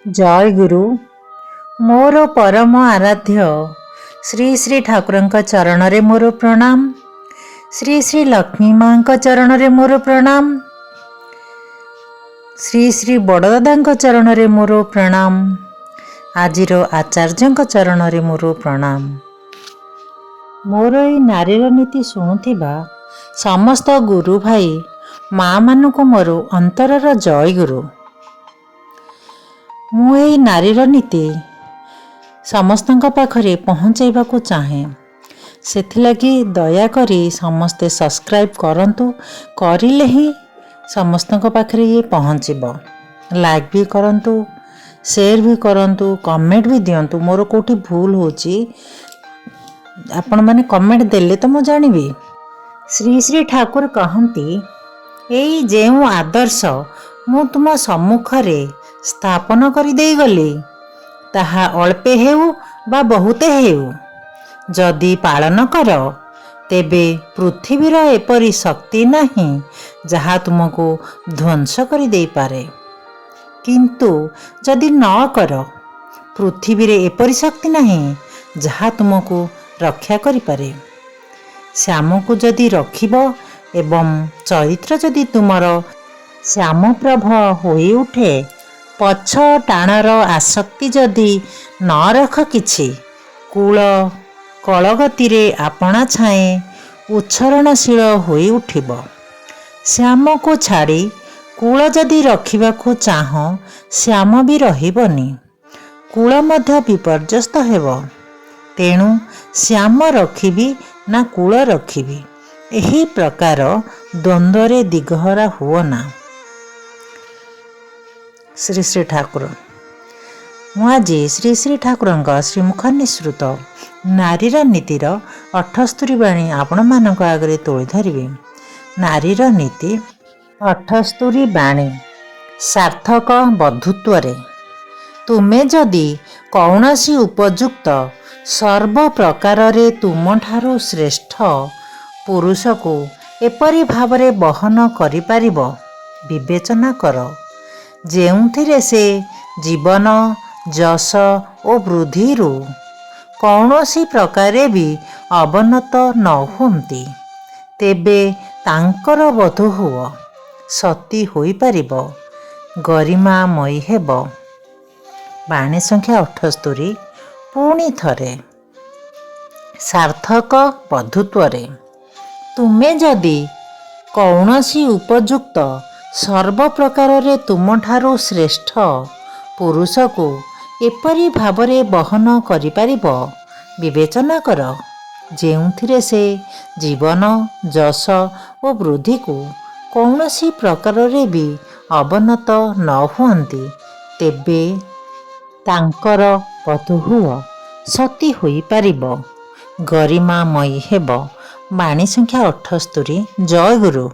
जय गुरु। मोर परम आराध्य श्री श्री ठाकुरଙ୍କ चरणरे मोर प्रणाम। श्री श्री लक्ष्मी माँଙ୍କ चरणरे मोर प्रणाम। श्री श्री बड़दादाଙ୍କ चरणरे मोर प्रणाम। आजिर आचार्यଙ୍କ चरणरे मोर प्रणाम। मोर ए नारीर नीति शुणुथिबा समस्त गुरु भाई माँ मानक मोर अंतरर जय गुरु। मु ए नारीर नीति समस्तଙ୍କ पाखरे पहुँचाइबाकू चाहे, सेथिलागि दयाकरी समस्ते सब्सक्राइब करंतु। करिले ही समस्तଙ୍କ पाखरे ये पहुँचब। लाइक भी करंतु, शेयर भी करंतु, कमेंट भी दियंतु। मोर कोठी भूल होची आपण माने कमेंट देले तो मु जानिबी। श्री श्री ठाकुर कहंती, एई जेउ आदर्श मु तुम सम्मुखरे स्थापन करि देई गली, ताहा अल्पे हेउ बा बहुते हेउ, जदि पालन कर तेबे पृथ्वीर एपरी शक्ति नहीं जहा तुमको ध्वंस करि देई पारे। किंतु जदि न कर, पृथ्वी रे एपरी शक्ति नहीं जहा तुमको रक्षा करि पारे। श्याम को जदि रखिब एवं चरित्र जदि तुमर श्यामप्रभ होई उठे, पछ टाणर आसक्ति जदि न रख किछि, कूल कलगति रे आपणा छाए उच्छरणशील होई उठिब। श्याम को छाड़ी कूल जदि रखिबाकू चाह, श्याम भी रहिबनी, कूल मध्य विपर्यस्त हेब। तेणु श्याम रखिबी ना कूल रखिबी, एही प्रकार द्वंद्वरे दिगहरा हुओना। श्री श्री ठाकुर मु आज श्री श्री ठाकुरଙ୍କ श्रीमुख निःसृत नारीर नीतिर 78 बाणी आपण मानक आगरे तोଳି धरिबे। नारीर नीति 78 बाणी। सार्थक बधुत्वरे तुमे जदि कौनसी उपयुक्त सर्व प्रकाररे तुमठारु श्रेष्ठ पुरुष को एपरि भावरे बहन करि पारिबो, विवेचना कर, जेउथिरे से जीवन जस ओ वृद्धिरु कौनसी प्रकारे भी अवनत न हुंती, तेबे तांकर बधू हुओ, सती होई पारिबो, गरिमामयी हेबो। बाणी संख्या 78। पुणी थरे। सार्थक बधुत्वरे तुमे जदि कौनसी उपयुक्त सर्व प्रकाररे तुमठारु श्रेष्ठ पुरुष को एपरि भावरे बहन करि पारिबो, विवेचना कर, जेउथिरे से जीवन जस ओ वृद्धि को कौनसी प्रकाररे भी अवनत न हुअंती, तेबे तांकर बधू हुओ, सती होई पारिबो, गरिमामयी हेबो। बाणी संख्या 78। जय गुरु।